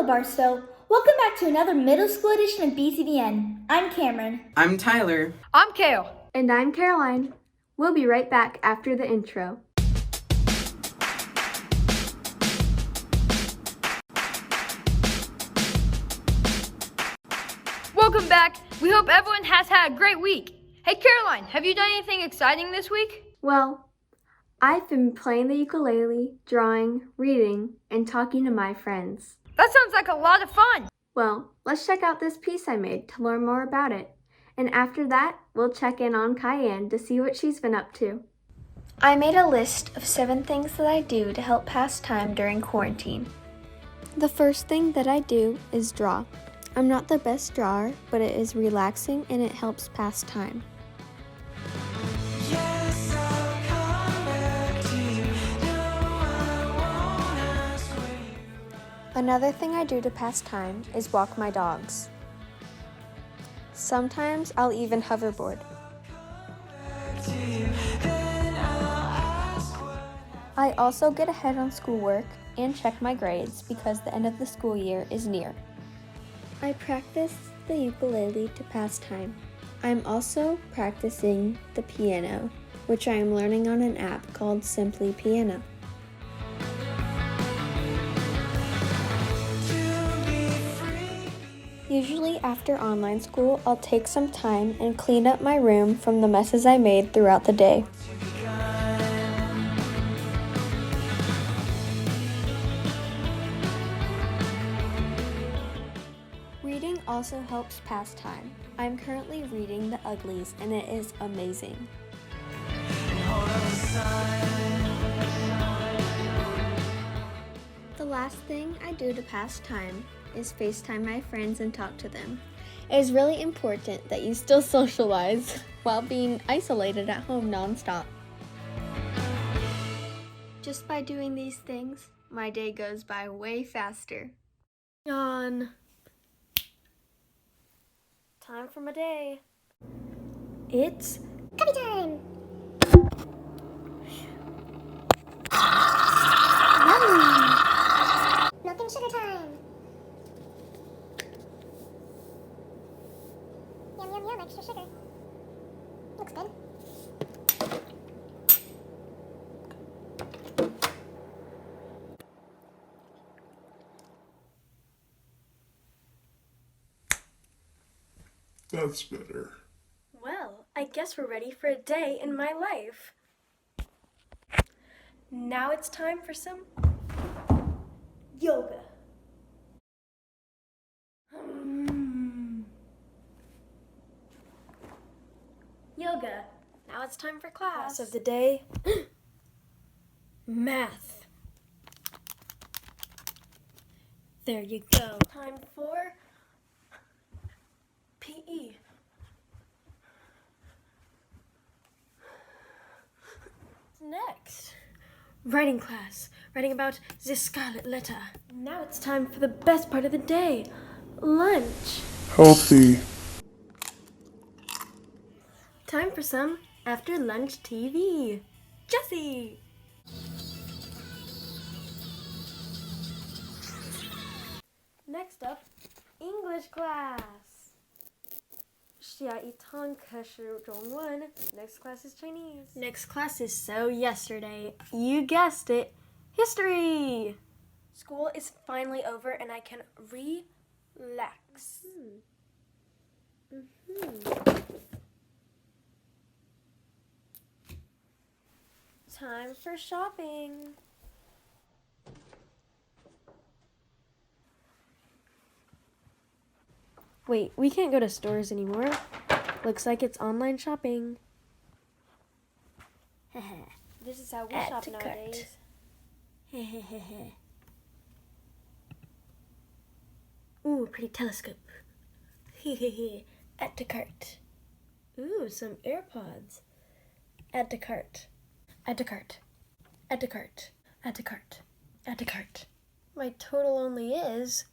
Hello, Barstow. Welcome back to another middle school edition of BTVN. I'm Cameron. I'm Tyler. I'm Kale. And I'm Caroline. We'll be right back after the intro. Welcome back. We hope everyone has had a great week. Hey Caroline, have you done anything exciting this week? Well, I've been playing the ukulele, drawing, reading, and talking to my friends. That sounds like a lot of fun. Well, let's check out this piece I made to learn more about it. And after that, we'll check in on Cayenne to see what she's been up to. I made a list of 7 things that I do to help pass time during quarantine. The first thing that I do is draw. I'm not the best drawer, but it is relaxing and it helps pass time. Another thing I do to pass time is walk my dogs. Sometimes I'll even hoverboard. I also get ahead on schoolwork and check my grades because the end of the school year is near. I practice the ukulele to pass time. I'm also practicing the piano, which I am learning on an app called Simply Piano. Usually after online school, I'll take some time and clean up my room from the messes I made throughout the day. Reading also helps pass time. I'm currently reading The Uglies and it is amazing. The last thing I do to pass time is FaceTime my friends and talk to them. It is really important that you still socialize while being isolated at home nonstop. Just by doing these things, my day goes by way faster. Time for my day. It's Cubby time! Milk and sugar time! Yum, yum, yum, extra sugar. Looks good. That's better. Well, I guess we're ready for a day in my life. Now it's time for some yoga. Yoga. Now it's time for class. Class of the day. Math. There you go. Time for PE. Next, writing class. Writing about the scarlet letter. Now it's time for the best part of the day. Lunch. Healthy. Time for some after lunch TV. Jessie. Next up, English class. 下一堂课是中文. Next class is Chinese. Next class is so yesterday. You guessed it. History. School is finally over and I can relax. Time for shopping. Wait, we can't go to stores anymore. Looks like it's online shopping. This is how we shop nowadays. Ooh, pretty telescope. Add to cart. Ooh, some AirPods. Add to cart. Add to cart. Add to cart. Add to cart. Add to cart. My total only is...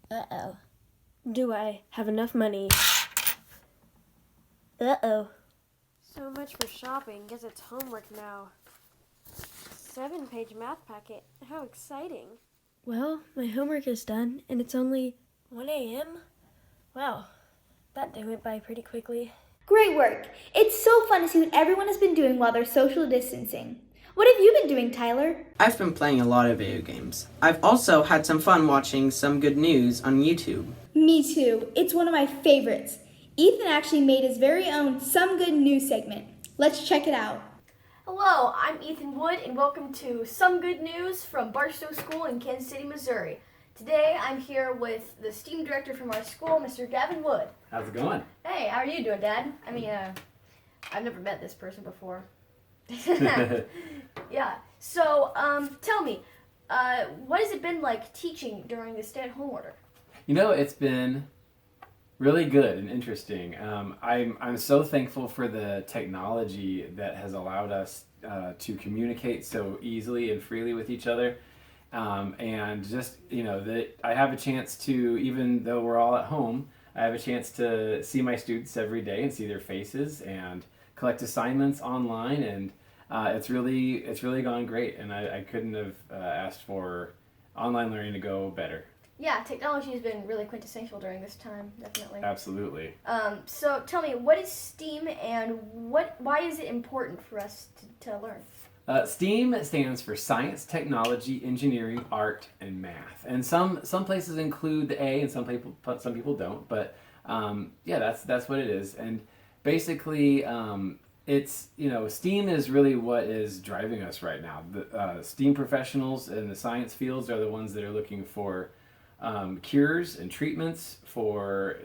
Uh-oh. Do I have enough money? Uh-oh. So much for shopping. Guess it's homework now. 7-page math packet. How exciting. Well, my homework is done, and it's only 1 a.m. Wow, that day went by pretty quickly. Great work. It's so fun to see what everyone has been doing while they're social distancing. What have you been doing, Tyler? I've been playing a lot of video games. I've also had some fun watching some good news on YouTube. Me too. It's one of my favorites. Ethan actually made his very own Some Good News segment. Let's check it out. Hello, I'm Ethan Wood, and welcome to Some Good News from Barstow School in Kansas City, Missouri. Today, I'm here with the STEAM director from our school, Mr. Gavin Wood. How's it going? Hey, how are you doing, Dad? I've never met this person before. Yeah, so, tell me, what has it been like teaching during the stay-at-home order? You know, it's been really good and interesting. I'm so thankful for the technology that has allowed us to communicate so easily and freely with each other. And just, that I have a chance to, even though we're all at home, I have a chance to see my students every day and see their faces and collect assignments online. And it's really gone great. And I couldn't have asked for online learning to go better. Yeah, technology has been really quintessential during this time, definitely. Absolutely. So tell me, what is STEAM and why is it important for us to learn? STEAM stands for science, technology, engineering, art, and math. And some places include the A, and some people don't. But yeah, that's what it is. And basically, it's STEAM is really what is driving us right now. The STEAM professionals in the science fields are the ones that are looking for cures and treatments for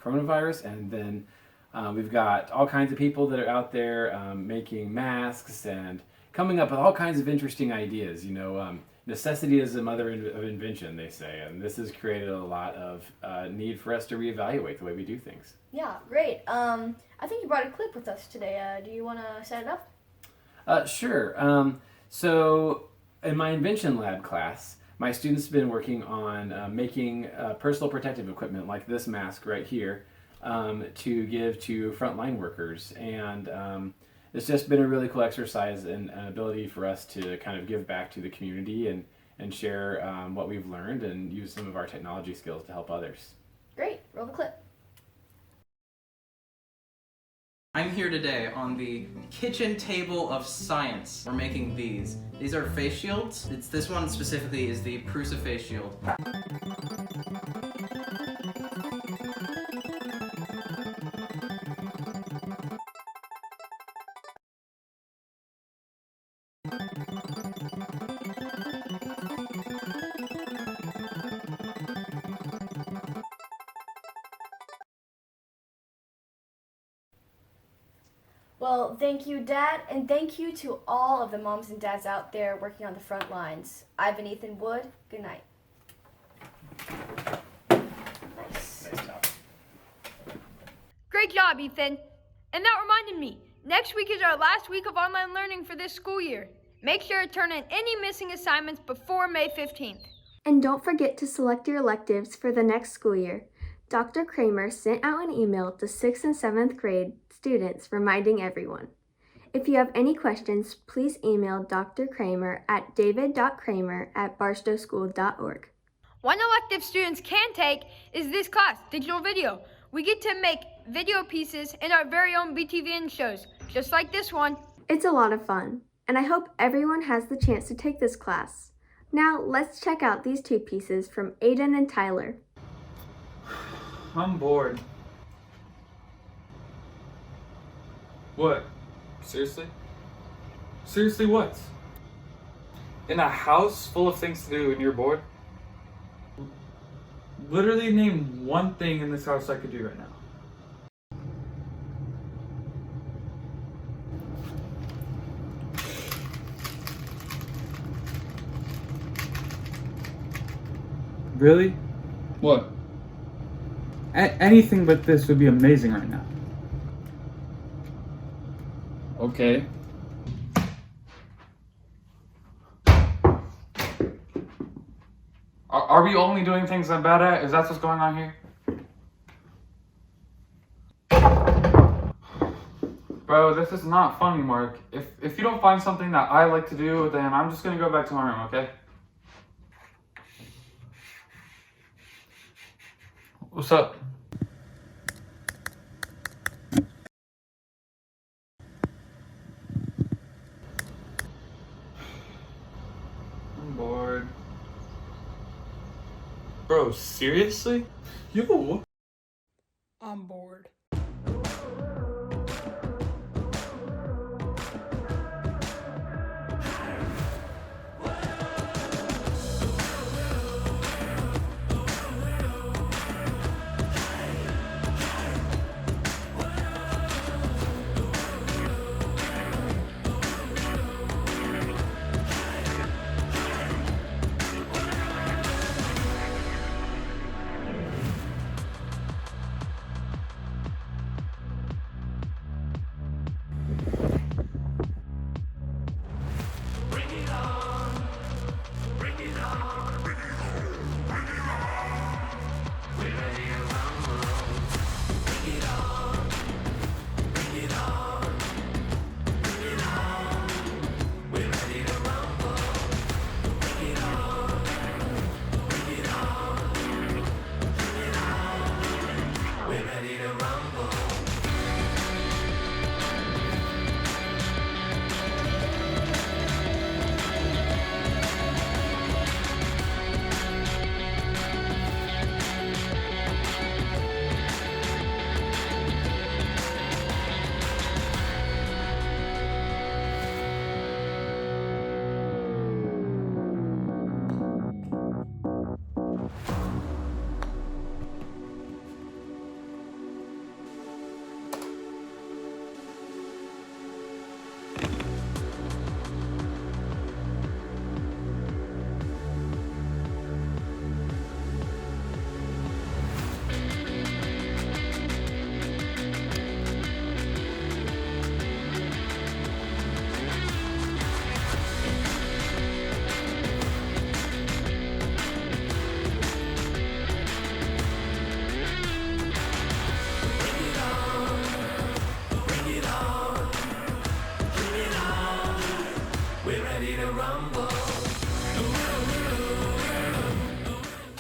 coronavirus, and then we've got all kinds of people that are out there making masks and coming up with all kinds of interesting ideas. Necessity is the mother of invention, they say, and this has created a lot of need for us to reevaluate the way we do things. Yeah, great. I think you brought a clip with us today. Do you want to set it up? Sure. So in my invention lab class, my students have been working on making personal protective equipment like this mask right here to give to frontline workers. And it's just been a really cool exercise and an ability for us to kind of give back to the community and share what we've learned and use some of our technology skills to help others. Great. Roll the clip. I'm here today on the kitchen table of science. We're making these. These are face shields. This one specifically is the Prusa face shield. Well, thank you, Dad, and thank you to all of the moms and dads out there working on the front lines. I've been Ethan Wood. Good night. Nice. Great job, Ethan. And that reminded me, next week is our last week of online learning for this school year. Make sure to turn in any missing assignments before May 15th. And don't forget to select your electives for the next school year. Dr. Kramer sent out an email to 6th and 7th grade students reminding everyone. If you have any questions, please email Dr. Kramer at david.kramer@barstowschool.org. One elective students can take is this class, digital video. We get to make video pieces in our very own BTVN shows, just like this one. It's a lot of fun, and I hope everyone has the chance to take this class. Now, let's check out these two pieces from Aiden and Tyler. I'm bored. What? Seriously? Seriously what? In a house full of things to do and you're bored? Literally name one thing in this house I could do right now. Really? What? Anything but this would be amazing right now. Okay. Are we only doing things I'm bad at? Is that what's going on here? Bro, this is not fun anymore. If you don't find something that I like to do, then I'm just gonna go back to my room, okay? What's up? I'm bored. Bro, seriously? Yo. I'm bored.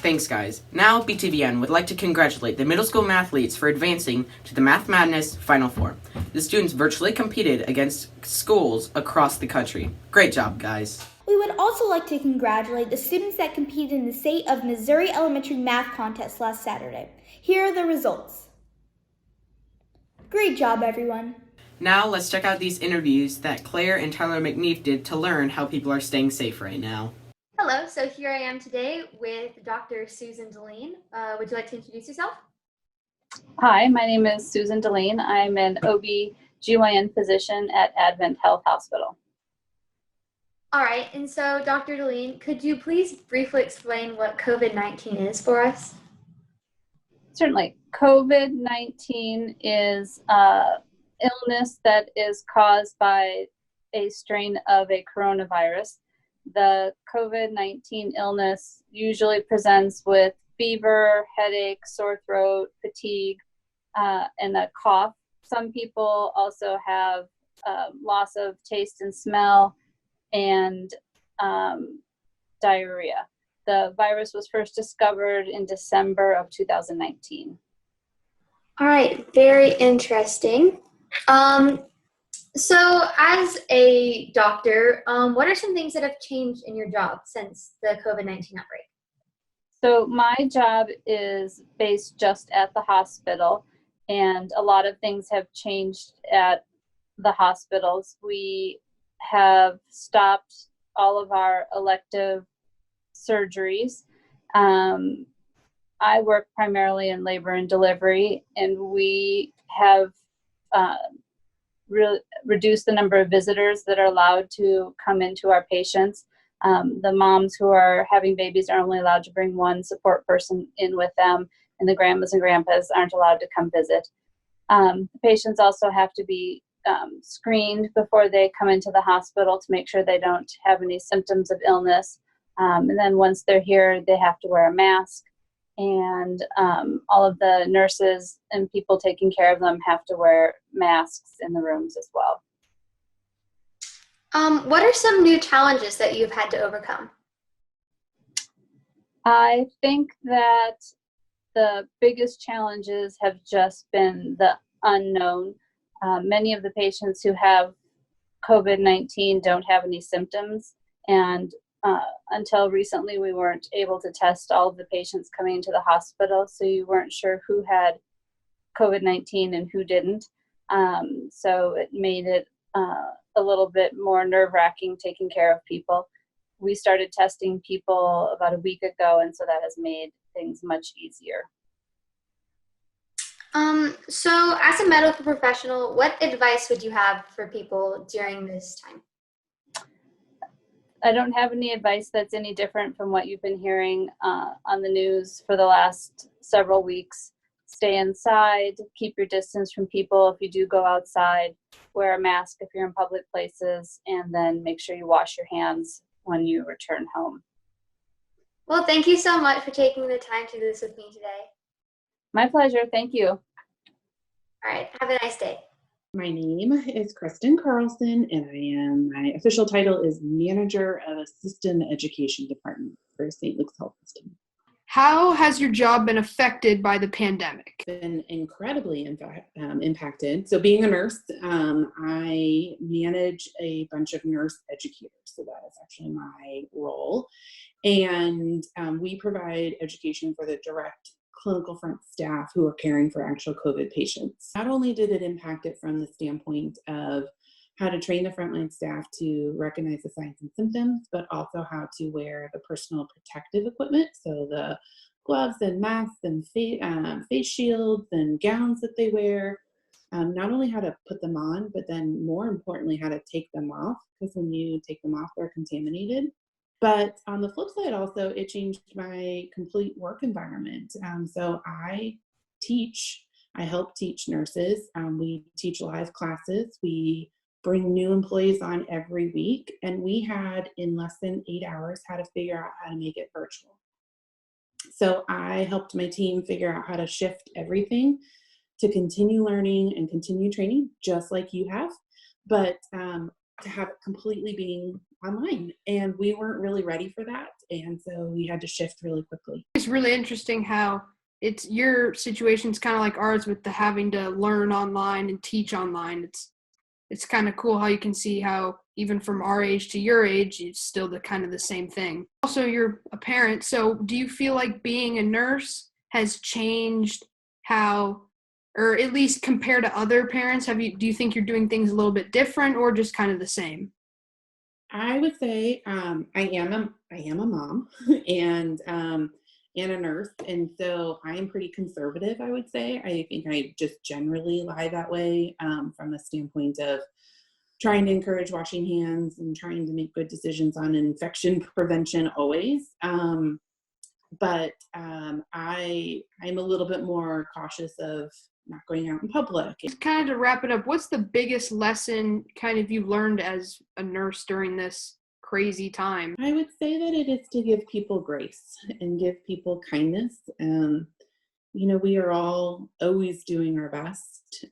Thanks, guys. Now, BTVN would like to congratulate the middle school mathletes for advancing to the Math Madness Final Four. The students virtually competed against schools across the country. Great job, guys. We would also like to congratulate the students that competed in the State of Missouri Elementary Math Contest last Saturday. Here are the results. Great job, everyone. Now, let's check out these interviews that Claire and Tyler McNeef did to learn how people are staying safe right now. Hello, so here I am today with Dr. Susan Deline. Would you like to introduce yourself? Hi, my name is Susan Deline. I'm an OB/GYN physician at Advent Health Hospital. All right, and so Dr. Deline, could you please briefly explain what COVID-19 is for us? Certainly. COVID-19 is an illness that is caused by a strain of a coronavirus. The COVID-19 illness usually presents with fever, headache, sore throat, fatigue, and a cough. Some people also have loss of taste and smell and diarrhea. The virus was first discovered in December of 2019. All right, very interesting. So as a doctor, what are some things that have changed in your job since the COVID-19 outbreak? So my job is based just at the hospital, and a lot of things have changed at the hospitals. We have stopped all of our elective surgeries. I work primarily in labor and delivery, and we have reduced the number of visitors that are allowed to come into our patients. The moms who are having babies are only allowed to bring one support person in with them, and the grandmas and grandpas aren't allowed to come visit. The patients also have to be screened before they come into the hospital to make sure they don't have any symptoms of illness. And then once they're here, they have to wear a mask. And all of the nurses and people taking care of them have to wear masks in the rooms as well. What are some new challenges that you've had to overcome? I think that The biggest challenges have just been the unknown. Many of the patients who have COVID-19 don't have any symptoms, and until recently we weren't able to test all of the patients coming into the hospital, so you weren't sure who had COVID-19 and who didn't. So it made it a little bit more nerve-wracking taking care of people. We started testing people about a week ago, and so that has made things much easier. So as a medical professional, what advice would you have for people during this time? I don't have any advice that's any different from what you've been hearing on the news for the last several weeks. Stay inside, keep your distance from people if you do go outside, wear a mask if you're in public places, and then make sure you wash your hands when you return home. Well, thank you so much for taking the time to do this with me today. My pleasure. Thank you. All right. Have a nice day. My name is Kristen Carlson, and my official title is Manager of a System Education Department for St. Luke's Health System. How has your job been affected by the pandemic? Been incredibly impacted. So being a nurse, I manage a bunch of nurse educators. So that is actually my role. And we provide education for the direct clinical front staff who are caring for actual COVID patients. Not only did it impact it from the standpoint of how to train the frontline staff to recognize the signs and symptoms, but also how to wear the personal protective equipment. So the gloves and masks and face shields and gowns that they wear. Not only how to put them on, but then more importantly, how to take them off, because when you take them off, they're contaminated. But on the flip side also, it changed my complete work environment. So I help teach nurses. We teach live classes. We bring new employees on every week. And we had, in less than 8 hours, how to figure out how to make it virtual. So I helped my team figure out how to shift everything to continue learning and continue training, just like you have, but to have it completely being online. And we weren't really ready for that. And so we had to shift really quickly. It's really interesting how it's your situation's kind of like ours with the having to learn online and teach online. It's kind of cool how you can see how even from our age to your age, it's still the same thing. Also, you're a parent, so do you feel like being a nurse has changed how, or at least compared to other parents, do you think you're doing things a little bit different or just kind of the same? I would say I am a mom and a nurse, and so I am pretty conservative, I would say. I think I just generally lie that way from the standpoint of trying to encourage washing hands and trying to make good decisions on infection prevention always. But I'm a little bit more cautious of not going out in public. Kind of to wrap it up, what's the biggest lesson kind of you learned as a nurse during this crazy time? I would say that it is to give people grace and give people kindness. We are all always doing our best,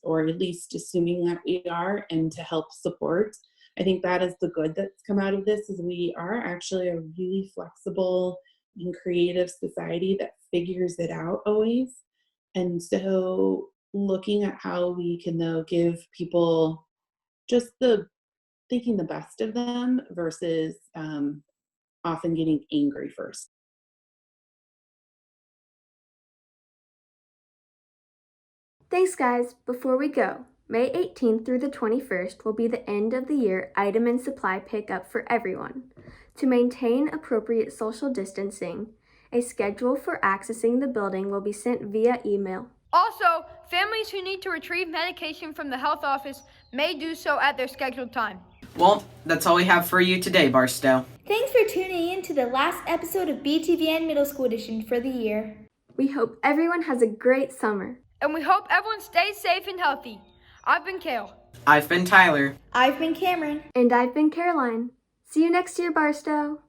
or at least assuming that we are, and to help support. I think that is the good that's come out of this, is we are actually a really flexible and creative society that figures it out always. And so looking at how we can, though, give people just thinking the best of them versus often getting angry first. Thanks, guys. Before we go, May 18th through the 21st will be the end of the year item and supply pickup for everyone. To maintain appropriate social distancing, a schedule for accessing the building will be sent via email. Also, families who need to retrieve medication from the health office may do so at their scheduled time. Well, that's all we have for you today, Barstow. Thanks for tuning in to the last episode of BTVN Middle School Edition for the year. We hope everyone has a great summer. And we hope everyone stays safe and healthy. I've been Kale. I've been Tyler. I've been Cameron. And I've been Caroline. See you next year, Barstow.